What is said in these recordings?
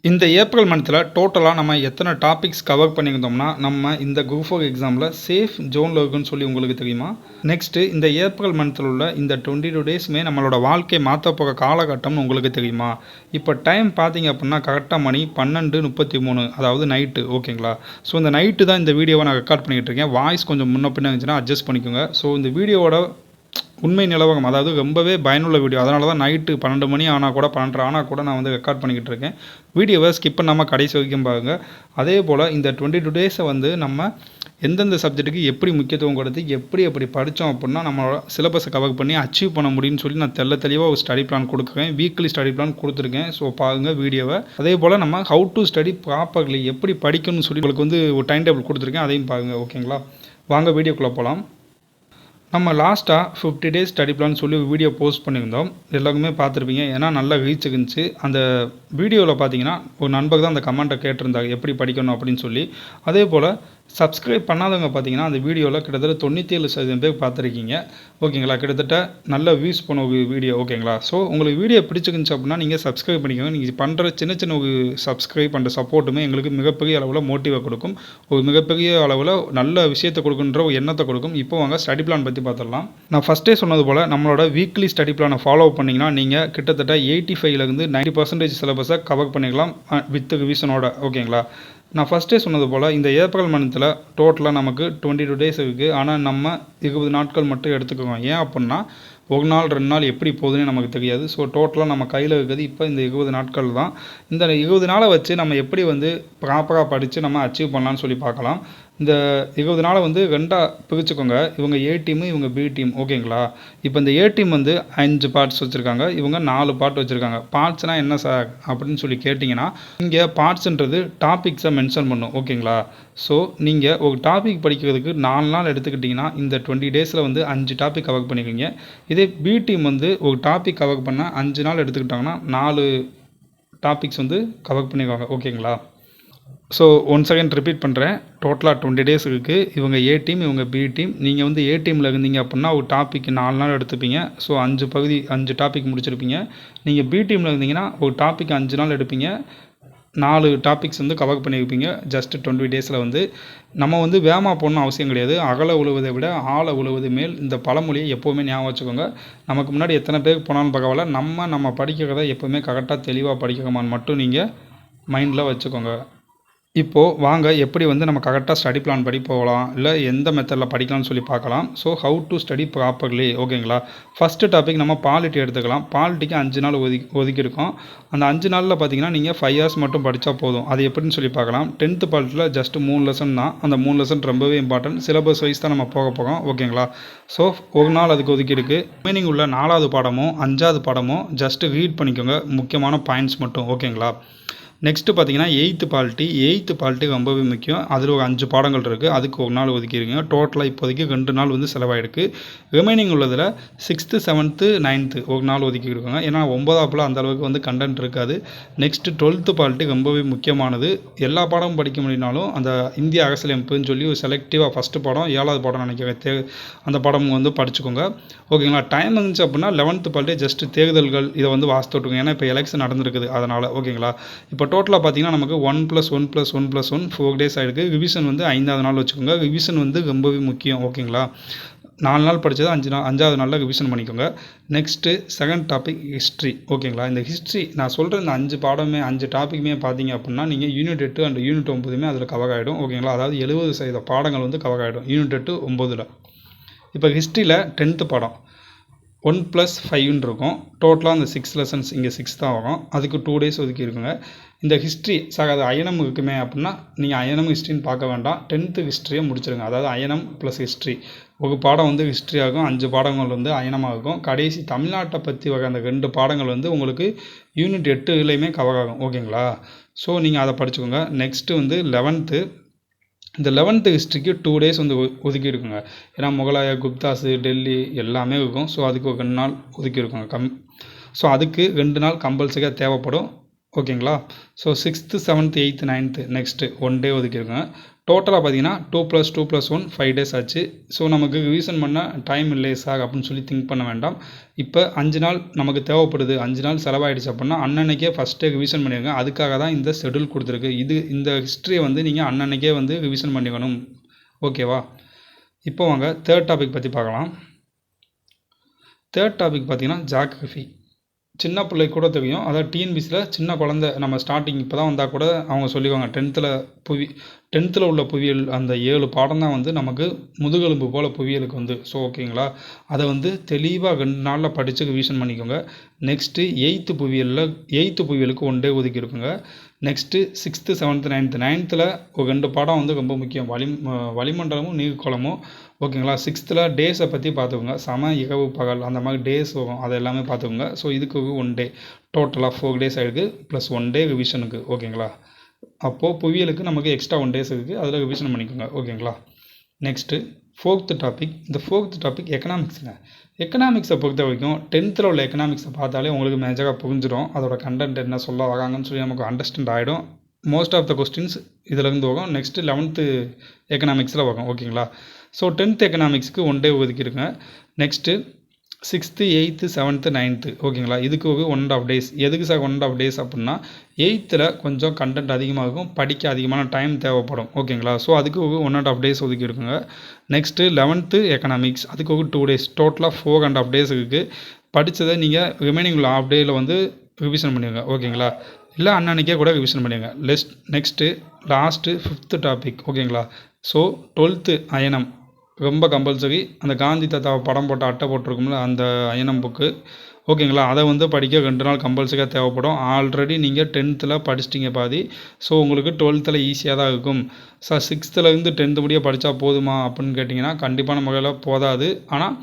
இந்த ஏப்ரல் மந்த்தில் டோட்டலாக நம்ம எத்தனை டாபிக்ஸ் கவர் பண்ணியிருந்தோம்னா நம்ம இந்த குரூப் 4 எக்ஸாமில் சேஃப் ஜோனில் இருக்குன்னு சொல்லி உங்களுக்கு தெரியுமா? நெக்ஸ்ட்டு இந்த ஏப்ரல் மந்த்தில் உள்ள இந்த 22 டேஸுமே நம்மளோட வாழ்க்கையை மாற்ற போகிற காலகட்டம்னு உங்களுக்கு தெரியுமா? இப்போ டைம் பார்த்தீங்க அப்படின்னா கரெக்டாக மணி 12:33, அதாவது நைட்டு. ஓகேங்களா? ஸோ இந்த நைட்டு தான் இந்த வீடியோவை நான் ரெக்கார்ட் பண்ணிகிட்டு இருக்கேன். வாய்ஸ் கொஞ்சம் முன்ன பின்ன இருந்துச்சுன்னா அட்ஜஸ்ட் பண்ணிக்கோங்க. ஸோ இந்த வீடியோவோட உண்மை நிலவரம், அதாவது ரொம்பவே பயனுள்ள வீடியோ. அதனால தான் நைட்டு 12 மணி ஆனால் கூட 12:30 ஆனால் கூட நான் வந்து ரெக்கார்ட் பண்ணிக்கிட்டு இருக்கேன். வீடியோவை ஸ்கிப் பண்ணாமல் கடைசி வரைக்கும் பாருங்கள். அதே போல் இந்த 22 டேஸை வந்து நம்ம எந்தெந்த சப்ஜெக்ட்டுக்கு எப்படி முக்கியத்துவம் கொடுத்து எப்படி படித்தோம் அப்படின்னா நம்மளோட சிலபஸை கவர் பண்ணி அச்சீவ் பண்ண முடியும்னு சொல்லி நான் தெளிவாக ஒரு ஸ்டடி பிளான் கொடுக்குறேன். வீக்லி ஸ்டடி பிளான் கொடுத்துருக்கேன். ஸோ பாருங்கள் வீடியோவை. அதே போல் நம்ம ஹவு டு ஸ்டடி ப்ராப்பர்லி, எப்படி படிக்கணும்னு சொல்லி உங்களுக்கு வந்து ஒரு டைம் டேபிள் கொடுத்துருக்கேன். அதையும் பாருங்கள். ஓகேங்களா? வாங்க வீடியோக்குள்ளே போகலாம். நம்ம லாஸ்ட்டாக 50 டேஸ் ஸ்டடி பிளான் சொல்லி ஒரு வீடியோ போஸ்ட் பண்ணியிருந்தோம். எல்லாருக்குமே பார்த்துருப்பீங்க. ஏன்னா நல்லா ரீச் இருந்துச்சு. அந்த வீடியோவில் பார்த்தீங்கன்னா ஒரு நண்பர் தான் அந்த கமெண்ட்டை கேட்டிருந்தாங்க எப்படி படிக்கணும் அப்படின்னு சொல்லி. அதே போல் சப்ஸ்கிரைப் பண்ணாதவங்க பார்த்தீங்கன்னா அந்த வீடியோவில் கிட்டத்தட்ட 97% பேர் பார்த்துருக்கீங்க. ஓகேங்களா? கிட்டத்தட்ட நல்ல வியூஸ் போன ஒரு வீடியோ. ஓகேங்களா? ஸோ உங்களுக்கு வீடியோ பிடிச்சிருந்துச்சு அப்படின்னா நீங்கள் சப்ஸ்கிரைப் பண்ணிக்கோங்க. நீங்கள் பண்ணுற சின்ன ஒரு சப்ஸ்கிரைப் பண்ணுற சப்போர்ட்டுமே எங்களுக்கு மிகப்பெரிய அளவில் மோட்டிவை கொடுக்கும். ஒரு மிகப்பெரிய அளவில் நல்ல விஷயத்தை கொடுக்குன்ற ஒரு எண்ணத்தை கொடுக்கும். இப்போ வாங்க ஸ்டடி பிளான் பற்றி பார்த்துடலாம். நான் ஃபஸ்ட்டே சொன்னது போல் நம்மளோட வீக்லி ஸ்டடி பிளானை ஃபாலோ பண்ணிங்கன்னா நீங்கள் கிட்டத்தட்ட 85லேருந்து 90% சிலபஸை கவர் பண்ணிக்கலாம் வித் ரிவிஷனோட. ஓகேங்களா? நான் ஃபஸ்ட்டே சொன்னது போல் இந்த ஏப்ரல் மந்த்தில் டோட்டலாக நமக்கு 22 டேஸ் இருக்குது. ஆனால் நம்ம 20 நாட்கள் மட்டும் எடுத்துக்குவோம். ஏன் அப்படின்னா ஒரு நாள் 2 நாள் எப்படி போகுதுன்னு நமக்கு தெரியாது. ஸோ டோட்டலாக நம்ம கையில் இருக்கிறது இப்போ இந்த 20 நாட்கள் தான். இந்த 20 நாளை வச்சு நம்ம எப்படி வந்து ப்ராப்பராக படித்து நம்ம அச்சீவ் பண்ணலான்னு சொல்லி பார்க்கலாம். இந்த 20 நாளை வந்து 2ஆக பிரிச்சுக்கோங்க. இவங்க ஏ டீமு, இவங்க பி டீம். ஓகேங்களா? இப்போ இந்த ஏ டீம் வந்து 5 பார்ட்ஸ் வச்சுருக்காங்க. இவங்க 4 பார்ட் வச்சுருக்காங்க. பார்ட்ஸ்னால் என்ன சார் அப்படின்னு சொல்லி கேட்டிங்கன்னா இங்கே பார்ட்ஸுன்றது டாபிக்ஸை மென்ஷன் பண்ணும். ஓகேங்களா? ஸோ நீங்கள் ஒரு டாபிக் படிக்கிறதுக்கு 4 நாள் எடுத்துக்கிட்டிங்கன்னா இந்த 20 டேஸில் வந்து 5 டாபிக் கவர் பண்ணிக்கிறீங்க. இதே பி டீம் வந்து ஒரு டாபிக் கவர் பண்ணால் 5 நாள் எடுத்துக்கிட்டாங்கன்னா 4 டாபிக்ஸ் வந்து கவர் பண்ணிடுவாங்க. ஓகேங்களா? ஸோ ஒன்ஸ் அகைன் ரிப்பீட் பண்ணுறேன். டோட்டலாக 20 டேஸ் இருக்குது. இவங்க ஏ டீம், இவங்க பி டீம். நீங்கள் வந்து ஏ டீமில் இருந்தீங்க அப்படின்னா ஒரு டாபிக் 4 நாள் எடுத்துப்பீங்க. So 5 topic முடிச்சிருப்பீங்க. நீங்கள் பி டீமில் இருந்தீங்கன்னா ஒரு டாபிக் 5 நாள் எடுப்பீங்க. 4 டாபிக்ஸ் வந்து கவர் பண்ணியிருப்பீங்க ஜஸ்ட் 20 டேஸில். வந்து நம்ம வந்து வேகமாக போகணும்னு அவசியம் கிடையாது. அகல உழுவதை விட ஆழ உழுவது மேல். இந்த பழமொழியை எப்போவுமே ஞாபகம் வச்சுக்கோங்க. நமக்கு முன்னாடி எத்தனை பேருக்கு போனாலும் பரவாயில்ல, நம்ம படிக்கிறத எப்போவுமே கரெக்டாக தெளிவாக படிக்கிறோமான்னு மட்டும் நீங்கள் மைண்டில் வச்சுக்கோங்க. இப்போது வாங்க எப்படி வந்து நம்ம கரெக்டாக ஸ்டடி பிளான் படி போகலாம், இல்லை எந்த மெத்தடில் படிக்கலாம்னு சொல்லி பார்க்கலாம். So how to study properly. ஓகேங்களா? ஃபஸ்ட்டு டாபிக் நம்ம பாலிட்டி எடுத்துக்கலாம். பாலிட்டிக்கு 5 நாள் ஒதுக்கியிருக்கோம். அந்த 5 நாளில் பார்த்தீங்கன்னா நீங்கள் 5 ஹவர்ஸ் மட்டும் படித்தா போதும். அது எப்படின்னு சொல்லி பார்க்கலாம். 10th பாலிட்டியில் ஜஸ்ட் 3 லெசன் தான். அந்த 3 லெசன் ரொம்பவே இம்பார்ட்டன்ட். சிலபஸ் வைஸ் தான் நம்ம போக போகிறோம். ஓகேங்களா? ஸோ ஒரு நாள் அதுக்கு ஒதுக்கியிருக்கு. ரிமைனிங் உள்ள 4வது பாடமும் 5வது பாடமும் ஜஸ்ட்டு ரீட் பண்ணிக்கோங்க, முக்கியமான பாயிண்ட்ஸ் மட்டும். ஓகேங்களா? நெக்ஸ்ட்டு பார்த்தீங்கன்னா 8th பாலிட்டி ரொம்பவே முக்கியம். அதில் ஒரு 5 பாடங்கள் இருக்குது. அதுக்கு ஒரு நாள் ஒதுக்கிடுங்க. டோட்டலாக இப்போதைக்கு 2 நாள் வந்து செலவாயிருக்கு. ரிமைனிங் உள்ளதில் 6th 7th 9th ஒரு நாள் ஒதுக்கி கொடுக்குங்க. ஏன்னா 9ஆப்பில் அந்த அளவுக்கு வந்து கண்டென்ட் இருக்காது. நெக்ஸ்ட்டு 12th பாலிட்டி ரொம்பவே முக்கியமானது. எல்லா பாடமும் படிக்க முடியினாலும் அந்த இந்திய அரசியலமைப்புன்னு சொல்லி ஒரு செலக்டிவாக ஃபஸ்ட்டு பாடம் 7வது பாடம் நினைக்கிறேன், அந்த பாடம் வந்து படிச்சுக்கோங்க. ஓகேங்களா? டைம் இருந்துச்சு அப்படின்னா 11th பாலிட்டி ஜஸ்ட்டு தேர்தல்கள் இதை வந்து வாசித்து விட்டுருங்க. ஏன்னா இப்போ எலெக்ஷன் நடந்திருக்குது அதனால். ஓகேங்களா? இப்போ டோட்டலாக பார்த்தீங்கன்னா நமக்கு 1+1+1+1 4 டேஸ் ஆகிருக்கு. ரிவிஷன் வந்து 5வது நாள் வச்சுக்கோங்க. ரிவிஷன் வந்து ரொம்பவே முக்கியம். ஓகேங்களா? 4 நாள் படித்தது 5வது நாளில் ரிவிஷன் பண்ணிக்கோங்க. Next second topic history. ஓகேங்களா? இந்த ஹிஸ்ட்ரி நான் சொல்கிற இந்த 5 பாடமே 5 டாப்பிக்குமே பார்த்தீங்க அப்படின்னா நீங்கள் யூனிட் 8 அண்ட் யூனிட் 9 அதில் கவர் ஆகிடும். ஓகேங்களா? அதாவது 70% பாடங்கள் வந்து கவர் ஆகிடும் யூனிட் 8 9. இப்போ ஹிஸ்ட்ரியில் 10th பாடம் 1+5 இருக்கும். டோட்டலாக அந்த 6 லெசன்ஸ் இங்கே 6 தான் வரும். அதுக்கு 2 டேஸ் ஒதுக்கி இருக்குங்க. இந்த ஹிஸ்ட்ரி சார் அது அயனம் இருக்குமே அப்படின்னா நீங்கள் அயனம் ஹிஸ்ட்ரின்னு பார்க்க வேண்டாம். 10th ஹிஸ்ட்ரியை முடிச்சிருங்க. அதாவது அயனம் ப்ளஸ் ஹிஸ்ட்ரி ஒரு பாடம் வந்து ஹிஸ்ட்ரி ஆகும், 5 பாடங்கள் வந்து அயனமாக இருக்கும். கடைசி தமிழ்நாட்டை பற்றி வகை அந்த 2 பாடங்கள் வந்து உங்களுக்கு யூனிட் 8லேயுமே கவர் ஆகும். ஓகேங்களா? ஸோ நீங்கள் அதை படிச்சுக்கோங்க. நெக்ஸ்ட்டு வந்து 11th. இந்த 11th ஹிஸ்ட்ரிக்கு 2 டேஸ் வந்து ஒதுக்கி இருக்குங்க. ஏன்னா முகலாய, குப்தாஸு, டெல்லி எல்லாமே இருக்கும். ஸோ அதுக்கு ஒரு 2 நாள் ஒதுக்கி இருக்குங்க. ஸோ அதுக்கு 2 நாள் கம்பல்சரியாக தேவைப்படும். ஓகேங்களா. So 6th 7th 8th 9th next 1 டே ஒதுக்கியிருக்கேன். டோட்டலாக பார்த்தீங்கன்னா 2 + 2 + 1 5 டேஸ் ஆச்சு. ஸோ நமக்கு ரிவிஷன் பண்ண டைம் இல்லை சார் அப்படின்னு சொல்லி திங்க் பண்ண வேண்டாம். இப்போ 5 நாள் நமக்கு தேவைப்படுது, 5 நாள் செலவாயிடுச்சு அப்படின்னா அன்னன்னைக்கே ஃபஸ்ட்டே ரிவிஷன் பண்ணிடுங்க. அதுக்காக தான் இந்த ஷெட்யூல் கொடுத்துருக்கு. இந்த ஹிஸ்ட்ரியை வந்து நீங்கள் அன்னன்னைக்கே வந்து ரிவிஷன் பண்ணிக்கணும். ஓகேவா. இப்போ வாங்க தேர்ட் டாபிக் பற்றி பார்க்கலாம். தேர்ட் டாபிக் பார்த்தீங்கன்னா ஜியாகிரஃபி. சின்ன பிள்ளைக்கு கூட தெரியும். அதாவது டிஎன்பிசியில் சின்ன குழந்தை நம்ம ஸ்டார்டிங் இப்போ தான் வந்தால் கூட அவங்க சொல்லிக்குவாங்க 10th உள்ள புவியியல் அந்த 7 பாடம் தான் வந்து நமக்கு முதுகெலும்பு போல் புவியியலுக்கு வந்து. ஸோ ஓகேங்களா. அதை வந்து தெளிவாக 2 நாளில் படித்து ரிவிஷன் பண்ணிக்கோங்க. நெக்ஸ்ட்டு 8th புவியியலுக்கு 1 டே ஒதுக்கி இருக்குங்க. நெக்ஸ்ட்டு 6th 7th 9th ஒரு 2 பாடம் வந்து ரொம்ப முக்கியம். வளிமண்டலமும் நீர்க்கோளமும். ஓகேங்களா. 6th டேஸை பற்றி பார்த்துக்கோங்க. சம இரவு பகல் அந்த மாதிரி டேஸ் வரும், அது எல்லாமே பார்த்துக்கோங்க. ஸோ இதுக்கு 1 டே டோட்டலாக 4 டேஸ் ஆகிருக்கு ப்ளஸ் 1 டே ரிவிஷனுக்கு. ஓகேங்களா. அப்போது புவியியலுக்கு நமக்கு எக்ஸ்ட்ரா 1 டேஸ் இருக்குது, அதில் ரிவிஷன் பண்ணிக்கோங்க. ஓகேங்களா. Next 4th topic. இந்த 4th டாபிக் எக்கனாமிக்ஸுங்க. எக்கனாமிக்ஸை பொறுத்த வரைக்கும் 10th உள்ள எக்கனாமிக்ஸை பார்த்தாலே உங்களுக்கு மேஜராக புரிஞ்சிடும். அதோட கண்டென்ட் என்ன சொல்ல வராங்கன்னு சொல்லி நமக்கு அண்டர்ஸ்டாண்ட் ஆகிடும். மோஸ்ட் ஆஃப் த கொஸ்டின்ஸ் இதிலேருந்து வரும். நெக்ஸ்ட்டு 11th எக்கனாமிக்ஸில் வரும். ஓகேங்களா. ஸோ 10th எக்கனாமிக்ஸுக்கு 1 டே ஒதுக்கிடுங்க. Next 6th 8th 7th 9th ஓகேங்களா. இதுக்கு ஒரு 1.5 டேஸ். எதுக்கு சார் 1.5 டேஸ் அப்படின்னா 8th கொஞ்சம் கண்டென்ட் அதிகமாக இருக்கும், படிக்க அதிகமான டைம் தேவைப்படும். ஓகேங்களா. ஸோ அதுக்கு ஒரு 1.5 டேஸ் ஒதுக்கி இருக்குங்க. நெக்ஸ்ட்டு 11th எக்கனாமிக்ஸ், அதுக்கு ஒரு 2 டேஸ். டோட்டலாக 4.5 டேஸ் இருக்குது. படித்ததை நீங்கள் ரிமைனிங் உள்ள ஹாஃப் டேயில் வந்து ரிவிஷன் பண்ணிடுங்க. ஓகேங்களா. இல்லை அன்னன்னைக்கே கூட ரிவிஷன் பண்ணிடுங்க. Next last 5th topic. ஓகேங்களா. ஸோ 12th அயனம் ரொம்ப கம்பல்சரி. அந்த காந்தி தாத்தா படம் போட்ட அட்டை போட்டிருக்கும்ல அந்த அயனம் புக்கு. ஓகேங்களா. அதை வந்து படிக்க 2 நாள் கம்பல்சரியாக தேவைப்படும். ஆல்ரெடி நீங்கள் 10th படிச்சிட்டிங்க பாதி. ஸோ உங்களுக்கு 12th ஈஸியாக தான் இருக்கும். சார் 6th 10th முடிய படித்தா போதுமா அப்படின்னு கேட்டிங்கன்னா கண்டிப்பான முறையில் போதாது. ஆனால்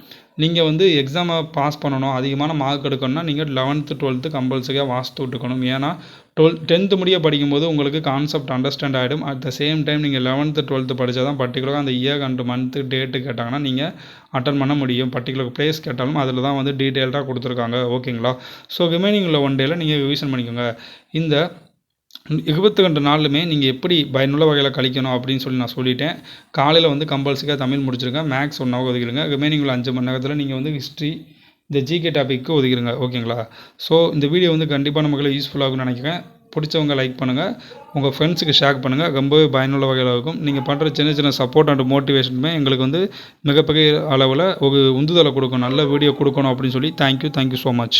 நீங்கள் வந்து எக்ஸாமை பாஸ் பண்ணணும், அதிகமான மார்க் எடுக்கணும்னா நீங்கள் 11th 12th கம்பல்சரியாக வாசித்து விட்டுக்கணும். ஏன்னா 10th முடிய படிக்கும்போது உங்களுக்கு கான்செப்ட் அண்டர்ஸ்டாண்ட் ஆகிடும். அட் த சேம் டைம் நீங்கள் 11th 12th படித்தா தான் பர்டிகுலராக அந்த இயர் அண்ட் மந்த்து டேட்டு கேட்டாங்கன்னா நீங்கள் அட்டன் பண்ண முடியும். பர்டிகுலர் பிளேஸ் கேட்டாலும் அதில் தான் வந்து டீட்டெயில்டாக கொடுத்துருக்காங்க. ஓகேங்களா. ஸோ ரிமைனிங் உள்ள 1 டேயில் நீங்கள் ரிவிஷன் பண்ணிக்கோங்க. இந்த 22 நாளுமே நீங்கள் எப்படி பயனுள்ள வகையில் கழிக்கணும் அப்படின்னு சொல்லி நான் சொல்லிட்டேன். காலையில் வந்து கம்பல்சரியாக தமிழ் முடிச்சிருங்க. Maths 1 hour ஒதுக்கிடுங்க. ரிமைனிங் உள்ள 5 மணி நேரத்தில் நீங்கள் வந்து ஹிஸ்ட்ரி இந்த ஜிகே டாபிக்கு ஒதுக்கிடுங்க. ஓகேங்களா. ஸோ இந்த வீடியோ வந்து கண்டிப்பாக நமக்கு யூஸ்ஃபுல்லாகும்னு நினைக்கிறேன். பிடிச்சவங்க லைக் பண்ணுங்கள், உங்கள் ஃப்ரெண்ட்ஸுக்கு ஷேர் பண்ணுங்கள். ரொம்பவே பயனுள்ள வகையில் இருக்கும். நீங்கள் பண்ணுற சின்ன சின்ன சப்போர்ட் அண்ட் மோட்டிவேஷனுமே எங்களுக்கு வந்து மிகப்பெரிய அளவில் ஒரு உந்துதலை கொடுக்கும், நல்ல வீடியோ கொடுக்கணும் அப்படின்னு சொல்லி. Thank you so much.